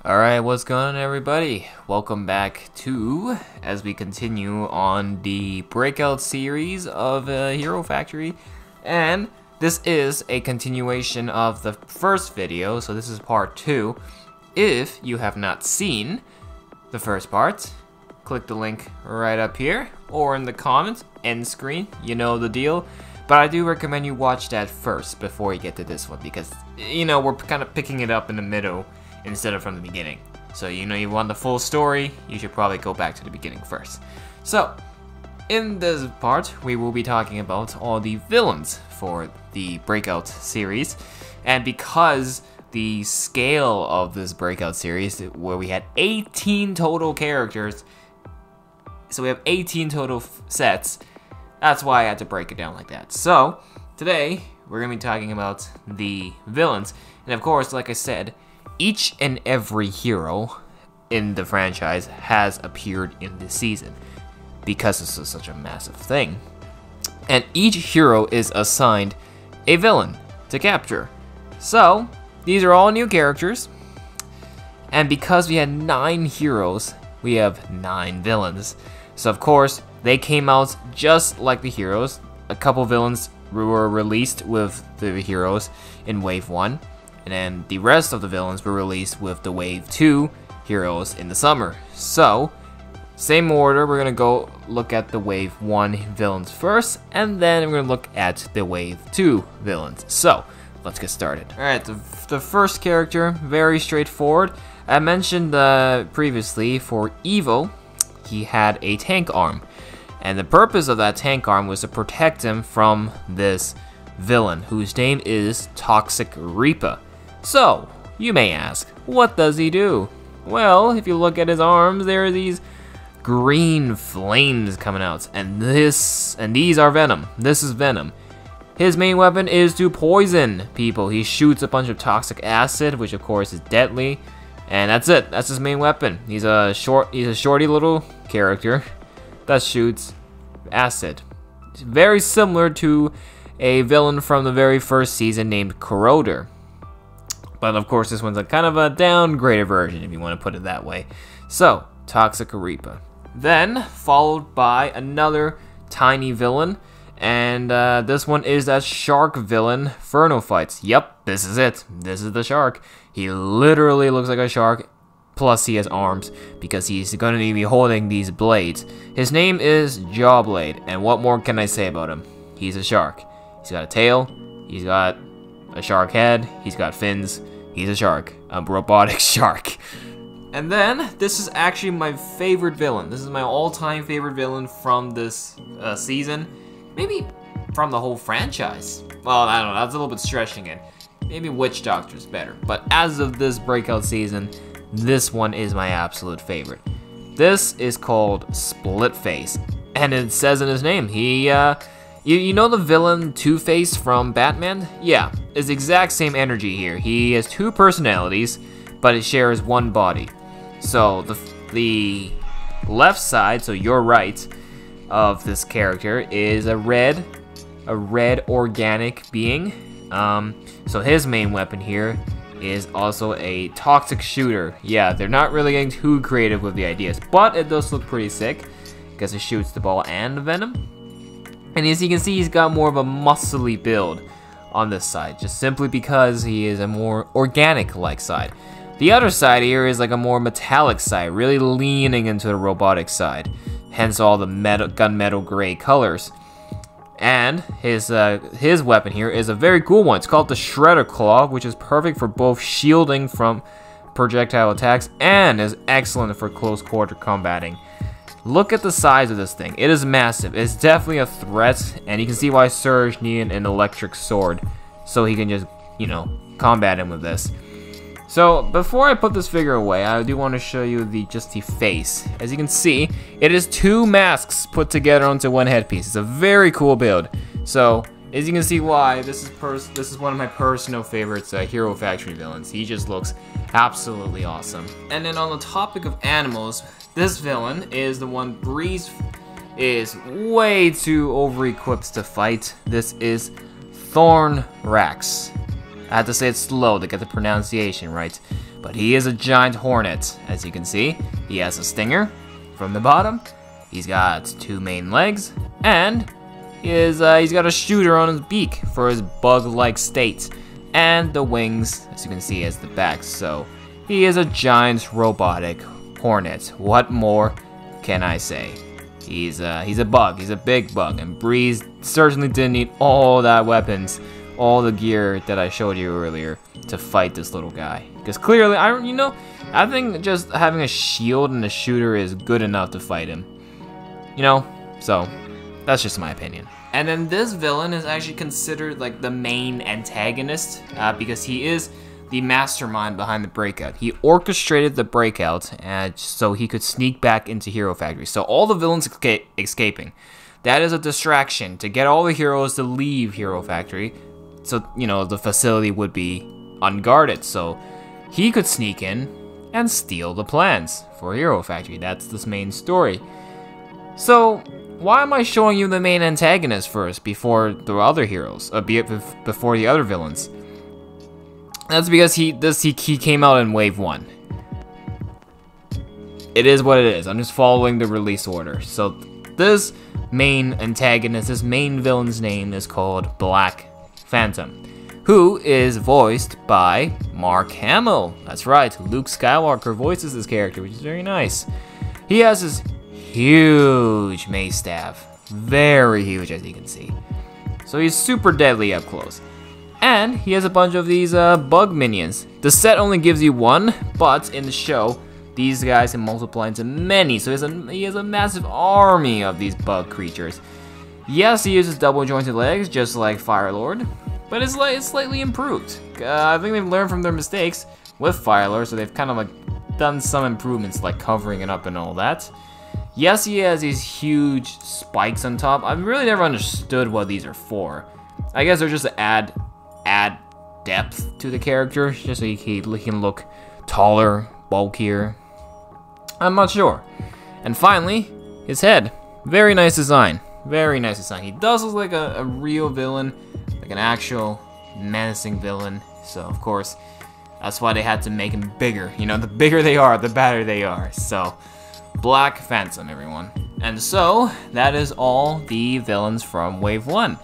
Alright, what's going on, everybody? Welcome back to, as we continue on the Breakout series of Hero Factory. And this is a continuation of the first video, so this is part 2. If you have not seen the first part, click the link right up here, or in the comments, end screen, you know the deal. But I do recommend you watch that first before you get to this one, because, you know, we're kind of picking it up in the middle instead of from the beginning. So you know you want the full story, you should probably go back to the beginning first. So, in this part, we will be talking about all the villains for the Breakout series. And because the scale of this Breakout series, where we had 18 total characters, so we have 18 total sets, that's why I had to break it down like that. So, today, we're going to be talking about the villains. And of course, like I said, each and every hero in the franchise has appeared in this season because this is such a massive thing. And each hero is assigned a villain to capture. So, these are all new characters. And because we had 9 heroes, we have 9 villains. So of course, they came out just like the heroes. A couple villains were released with the heroes in Wave 1. And then the rest of the villains were released with the Wave 2 heroes in the summer. So, same order, we're going to go look at the Wave 1 villains first, and then we're going to look at the Wave 2 villains. So, let's get started. Alright, the first character, very straightforward. I mentioned previously, for Evo, he had a tank arm. And the purpose of that tank arm was to protect him from this villain, whose name is Toxic Reaper. So, you may ask, what does he do? Well, if you look at his arms, there are these green flames coming out, and these are venom. This is venom. His main weapon is to poison people. He shoots a bunch of toxic acid, which of course is deadly, and that's it. That's his main weapon. He's a shorty little character that shoots acid. It's very similar to a villain from the very first season named Corroder. But of course, this one's a kind of a downgraded version, if you want to put it that way. So, Toxic Reaper. Then, followed by another tiny villain. And this one is that shark villain, Fernophytes. Yep, this is it. This is the shark. He literally looks like a shark. Plus, he has arms, because he's going to be holding these blades. His name is Jawblade. And what more can I say about him? He's a shark. He's got a tail. He's got a shark head. He's got fins. He's a shark. A robotic shark. And then, this is actually my favorite villain. This is my all-time favorite villain from this season. Maybe from the whole franchise. Well, I don't know. That's a little bit stretching it. Maybe Witch Doctor's better. But as of this Breakout season, this one is my absolute favorite. This is called Splitface. And it says in his name, you know the villain Two-Face from Batman? Yeah, it's the exact same energy here. He has 2 personalities, but it shares one body. So the left side, so your right, of this character is a red organic being. So his main weapon here is also a toxic shooter. Yeah, they're not really getting too creative with the ideas, but it does look pretty sick because it shoots the ball and the venom. And as you can see, he's got more of a muscly build on this side, just simply because he is a more organic-like side. The other side here is like a more metallic side, really leaning into the robotic side. Hence all the gunmetal gray colors. And his weapon here is a very cool one. It's called the Shredder Claw, which is perfect for both shielding from projectile attacks and is excellent for close quarter combating. Look at the size of this thing. It is massive. It's definitely a threat, and you can see why Surge needed an electric sword, so he can just, you know, combat him with this. So, before I put this figure away, I do want to show you just the face. As you can see, it is 2 masks put together onto one headpiece. It's a very cool build. So, as you can see why, this is one of my personal favorites, Hero Factory villains. He just looks absolutely awesome. And then on the topic of animals, this villain is the one Breeze is way too over-equipped to fight. This is Thornrax. I had to say it slow to get the pronunciation right. but he is a giant hornet, as you can see. He has a stinger from the bottom. He's got 2 main legs, and he's got a shooter on his beak for his bug-like state, and the wings, as you can see, as the back. So he is a giant robotic hornet. What more can I say? He's a bug. He's a big bug, and Breeze certainly didn't need all that weapons, all the gear that I showed you earlier to fight this little guy. Because clearly, I think just having a shield and a shooter is good enough to fight him. So that's just my opinion. And then this villain is actually considered like the main antagonist because he is the mastermind behind the breakout. He orchestrated the breakout so he could sneak back into Hero Factory. So all the villains escaping. That is a distraction to get all the heroes to leave Hero Factory. So, the facility would be unguarded. So he could sneak in and steal the plans for Hero Factory. That's this main story. So why am I showing you the main antagonist first before the other heroes, before the other villains? That's because he came out in Wave 1. It is what it is. I'm just following the release order. So this main antagonist, this main villain's name is called Black Phantom, who is voiced by Mark Hamill. That's right, Luke Skywalker voices this character, which is very nice. He has this huge mace staff, very huge as you can see. So he's super deadly up close. And he has a bunch of these bug minions. The set only gives you 1, but in the show, these guys can multiply into many. So he has a massive army of these bug creatures. Yes, he uses double jointed legs, just like Firelord, but it's slightly improved. I think they've learned from their mistakes with Firelord, so they've kind of like done some improvements, like covering it up and all that. Yes, he has these huge spikes on top. I've really never understood what these are for. I guess they're just to add depth to the character, just so he can look taller, bulkier. I'm not sure. And finally, his head. Very nice design. Very nice design. He does look like a real villain, like an actual menacing villain. So of course, that's why they had to make him bigger. The bigger they are, the better they are. So, Black Phantom, everyone. And so, that is all the villains from Wave 1.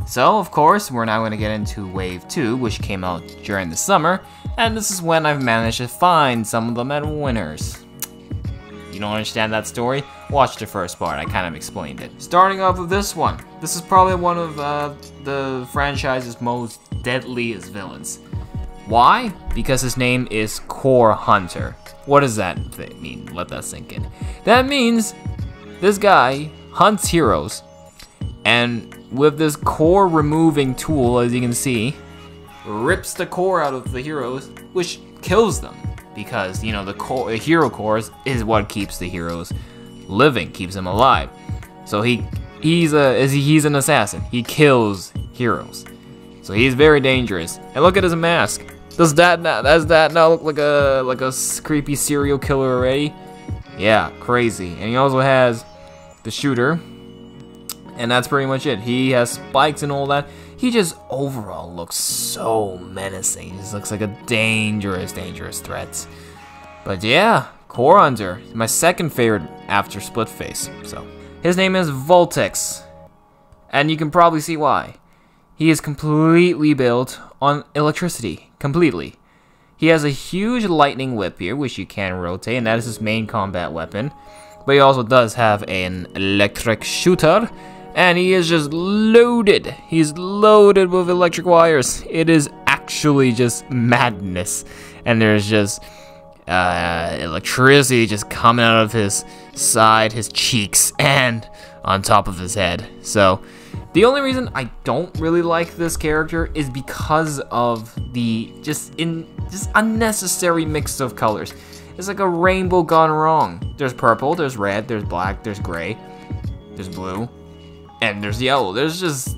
So, of course, we're now going to get into Wave 2, which came out during the summer, and this is when I've managed to find some of them at winners. You don't understand that story? Watch the first part, I kind of explained it. Starting off with this one. This is probably one of the franchise's most deadliest villains. Why? Because his name is Core Hunter. What does that mean? Let that sink in. That means this guy hunts heroes, and with this core removing tool, as you can see, rips the core out of the heroes, which kills them. Because, the hero cores is what keeps the heroes living, keeps them alive. So he's an assassin. He kills heroes. So he's very dangerous. And look at his mask. Does that not look like a creepy serial killer already? Yeah, crazy. And he also has the shooter. And that's pretty much it. He has spikes and all that. He just overall looks so menacing. He just looks like a dangerous threat. But yeah, Core Hunter, my second favorite after Splitface. So his name is Voltex, and you can probably see why. He is completely built on electricity, completely. He has a huge lightning whip here, which you can rotate, and that is his main combat weapon. But he also does have an electric shooter. And he is just loaded. He's loaded with electric wires. It is actually just madness. And there's just electricity just coming out of his side, his cheeks, and on top of his head. So the only reason I don't really like this character is because of the just unnecessary mix of colors. It's like a rainbow gone wrong. There's purple, there's red, there's black, there's gray, there's blue. And there's yellow. There's just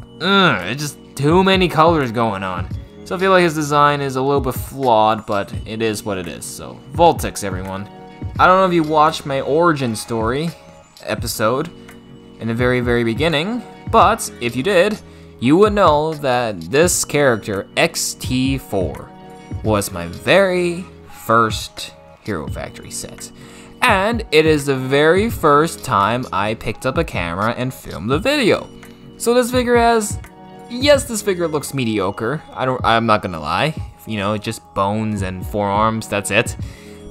too many colors going on. So I feel like his design is a little bit flawed, but it is what it is. So, Voltex, everyone. I don't know if you watched my origin story episode in the very, very beginning, but if you did, you would know that this character, XT4, was my very first Hero Factory set. And it is the very first time I picked up a camera and filmed a video. So this figure has, yes, this figure looks mediocre. I'm not gonna lie. You know, just bones and forearms, that's it.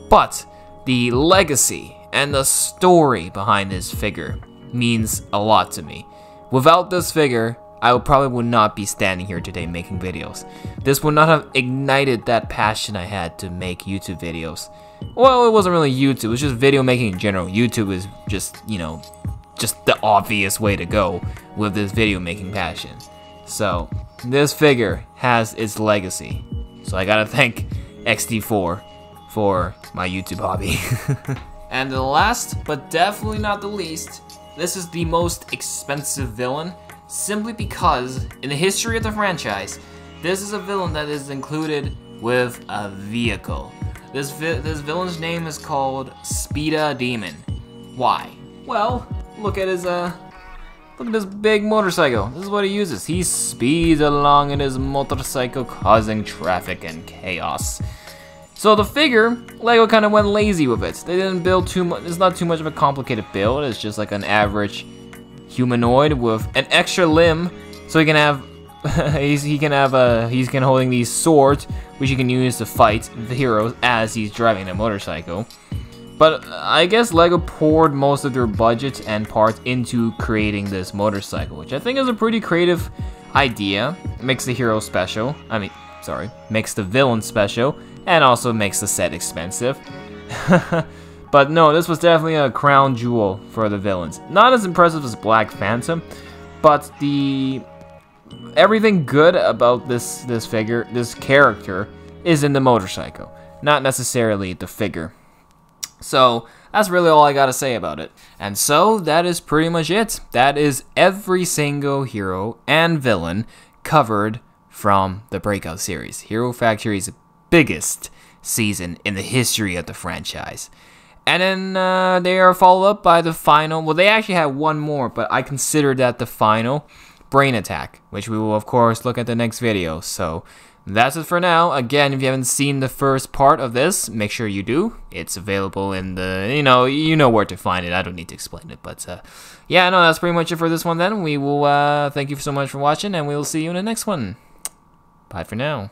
But the legacy and the story behind this figure means a lot to me. Without this figure, I would not be standing here today making videos. This would not have ignited that passion I had to make YouTube videos. Well, it wasn't really YouTube, it was just video making in general. YouTube is just, you know, just the obvious way to go with this video making passion. So, this figure has its legacy. So I gotta thank XD4 for my YouTube hobby. And the last, but definitely not the least, this is the most expensive villain, simply because, in the history of the franchise, this is a villain that is included with a vehicle. This villain's name is called Speeda Demon. Why? Well, look at this big motorcycle. This is what he uses. He speeds along in his motorcycle, causing traffic and chaos. So the figure, LEGO kind of went lazy with it. They didn't build too much. It's not too much of a complicated build. It's just like an average humanoid with an extra limb, so he can have he's holding these swords, which he can use to fight the heroes as he's driving a motorcycle. But I guess LEGO poured most of their budget and parts into creating this motorcycle, which I think is a pretty creative idea. It makes the hero special. Makes the villain special, and also makes the set expensive. But no, this was definitely a crown jewel for the villains. Not as impressive as Black Phantom, but everything good about this character is in the motorcycle, not necessarily the figure. So that's really all I gotta say about it. And so that is pretty much it. That is every single hero and villain covered from the Breakout series, Hero Factory's biggest season in the history of the franchise. And then they are followed up by the final. Well, they actually had one more, but I consider that the final, Brain Attack, which we will of course look at the next video. So that's it for now. Again, if you haven't seen the first part of this, make sure you do. It's available in the, you know where to find it. I don't need to explain it, but yeah, no, that's pretty much it for this one then. We will thank you so much for watching, and we will see you in the next one. Bye for now.